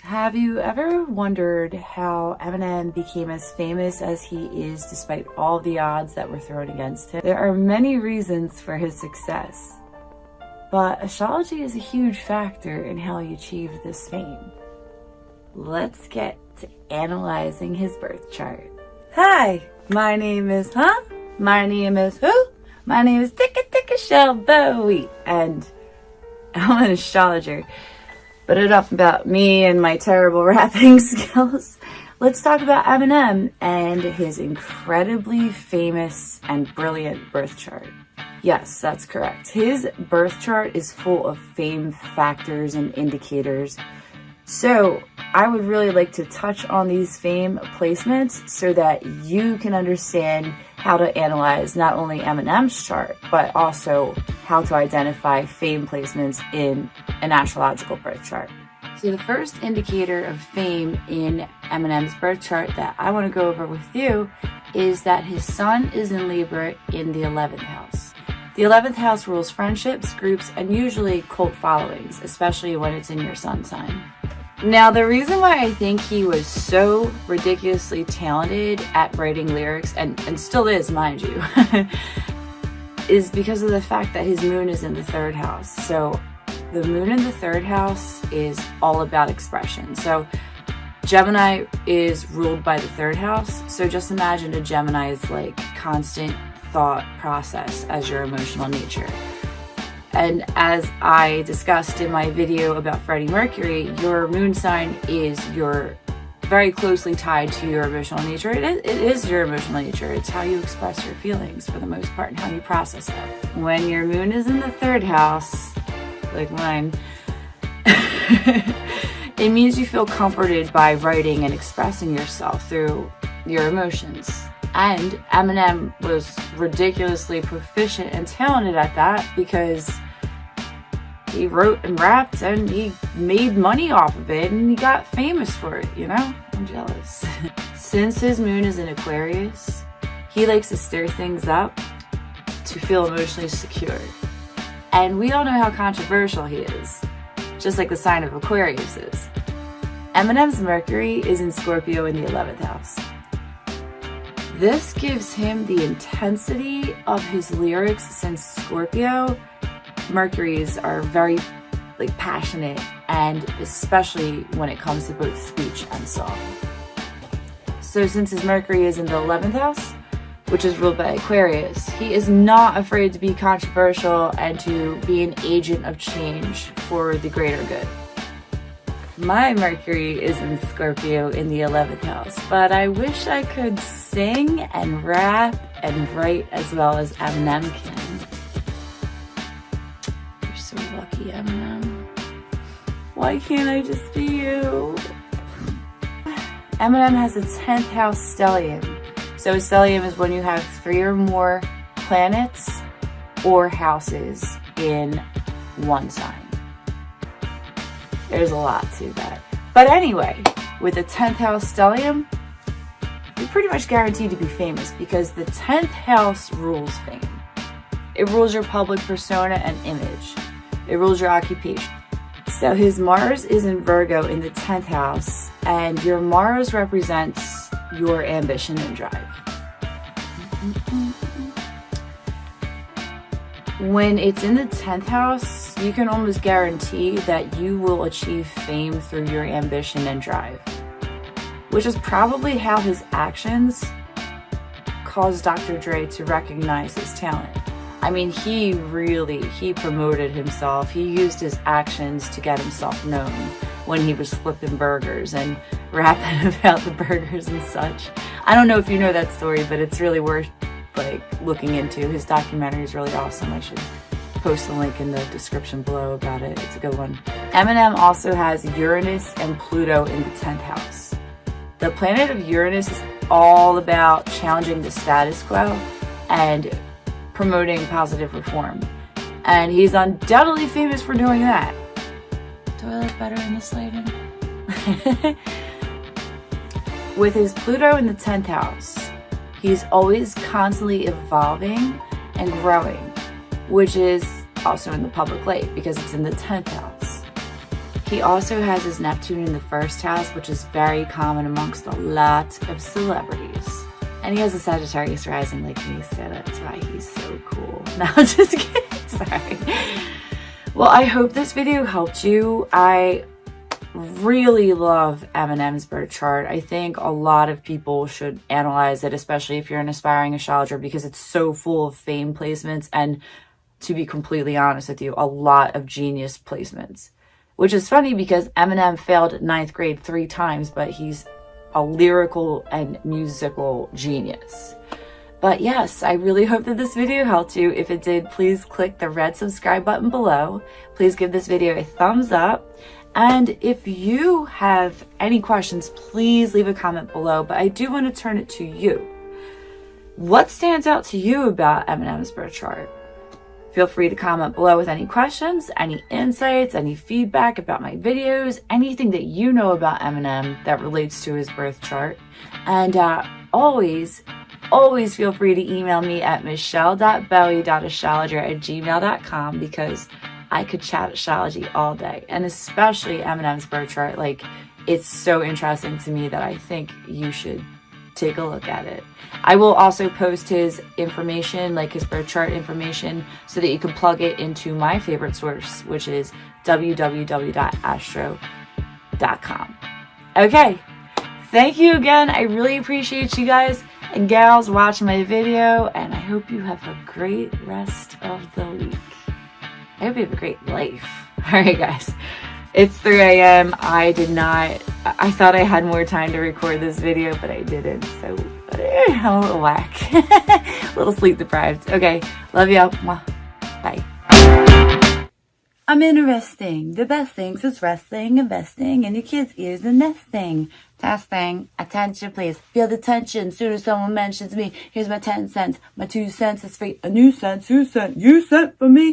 Have you ever wondered how Eminem became as famous as he is despite all the odds that were thrown against him? There are many reasons for his success, but astrology is a huge factor in how he achieved this fame. Let's get to analyzing his birth chart. Hi, my name is who? My name is Ticka Shell Bowie, and I'm an astrologer. But enough about me and my terrible rapping skills. Let's talk about Eminem and his incredibly famous and brilliant birth chart. Yes, that's correct. His birth chart is full of fame factors and indicators. So I would really like to touch on these fame placements so that you can understand how to analyze not only Eminem's chart, but also how to identify fame placements in an astrological birth chart. So the first indicator of fame in Eminem's birth chart that I want to go over with you is that his sun is in Libra in the 11th house. The 11th house rules friendships, groups, and usually cult followings, especially when it's in your sun sign. Now, the reason why I think he was so ridiculously talented at writing lyrics, and still is, mind you, is because of the fact that his moon is in the 3rd house. So the moon in the 3rd house is all about expression. So Gemini is ruled by the 3rd house. So just imagine a Gemini's like constant thought process as your emotional nature. And as I discussed in my video about Freddie Mercury, your moon sign is very closely tied to your emotional nature. It is your emotional nature. It's how you express your feelings for the most part and how you process them. When your moon is in the 3rd house, like mine, it means you feel comforted by writing and expressing yourself through your emotions. And Eminem was ridiculously proficient and talented at that because he wrote and rapped and he made money off of it and he got famous for it, you know? I'm jealous. Since his moon is in Aquarius, he likes to stir things up to feel emotionally secure. And we all know how controversial he is, just like the sign of Aquarius is. Eminem's Mercury is in Scorpio in the 11th house. This gives him the intensity of his lyrics since Scorpio Mercuries are very passionate, and especially when it comes to both speech and song. So since his Mercury is in the 11th house, which is ruled by Aquarius, he is not afraid to be controversial and to be an agent of change for the greater good. My Mercury is in Scorpio in the 11th house, but I wish I could sing and rap and write as well as Eminem can. You're so lucky, Eminem. Why can't I just be you? Eminem has a 10th house stellium. So a stellium is when you have 3 or more planets or houses in one sign. There's a lot to that. But anyway, with a 10th house stellium, you're pretty much guaranteed to be famous because the 10th house rules fame. It rules your public persona and image. It rules your occupation. So his Mars is in Virgo in the 10th house, and your Mars represents your ambition and drive. When it's in the 10th house, you can almost guarantee that you will achieve fame through your ambition and drive, which is probably how his actions caused Dr. Dre to recognize his talent. I mean, he promoted himself. He used his actions to get himself known when he was flipping burgers and rapping about the burgers and such. I don't know if you know that story, but it's really worth looking into. His documentary is really awesome. I should post a link in the description below about it. It's a good one. Eminem also has Uranus and Pluto in the 10th house. The planet of Uranus is all about challenging the status quo and promoting positive reform. And he's undoubtedly famous for doing that. Do I look better in this lighting? With his Pluto in the 10th house, he's always constantly evolving and growing, which is also in the public light because it's in the 10th house. He also has his Neptune in the first house, which is very common amongst a lot of celebrities. And he has a Sagittarius rising like me, so that's why he's so cool. No, I'm just kidding. Sorry. Well, I hope this video helped you. I really love Eminem's birth chart. I think a lot of people should analyze it, especially if you're an aspiring astrologer, because it's so full of fame placements and, to be completely honest with you, a lot of genius placements. Which is funny because Eminem failed 9th grade 3 times, but he's a lyrical and musical genius. But yes, I really hope that this video helped you. If it did, please click the red subscribe button below. Please give this video a thumbs up. And if you have any questions, please leave a comment below. But I do want to turn it to you. What stands out to you about Eminem's birth chart? Feel free to comment below with any questions, any insights, any feedback about my videos, anything that you know about Eminem that relates to his birth chart. And always feel free to email me at michelle.belly.astrologer@gmail.com, because I could chat astrology all day, and especially Eminem's birth chart. Like, it's so interesting to me that I think you should take a look at it. I will also post his information, like his birth chart information, so that you can plug it into my favorite source, which is www.astro.com. Okay, thank you again. I really appreciate you guys and gals watching my video, and I hope you have a great rest of the week. I hope you have a great life. All right, guys. It's 3 a.m. I thought I had more time to record this video, but I didn't. So I'm a little whack. A little sleep deprived. Okay. Love y'all. Bye. I'm interesting. The best things is wrestling, investing in your kids' ears and nesting. Testing. Attention, please. Feel the tension. Soon as someone mentions me, here's my 10 cents. My 2 cents is free. A new sense. Who sent? You sent for me.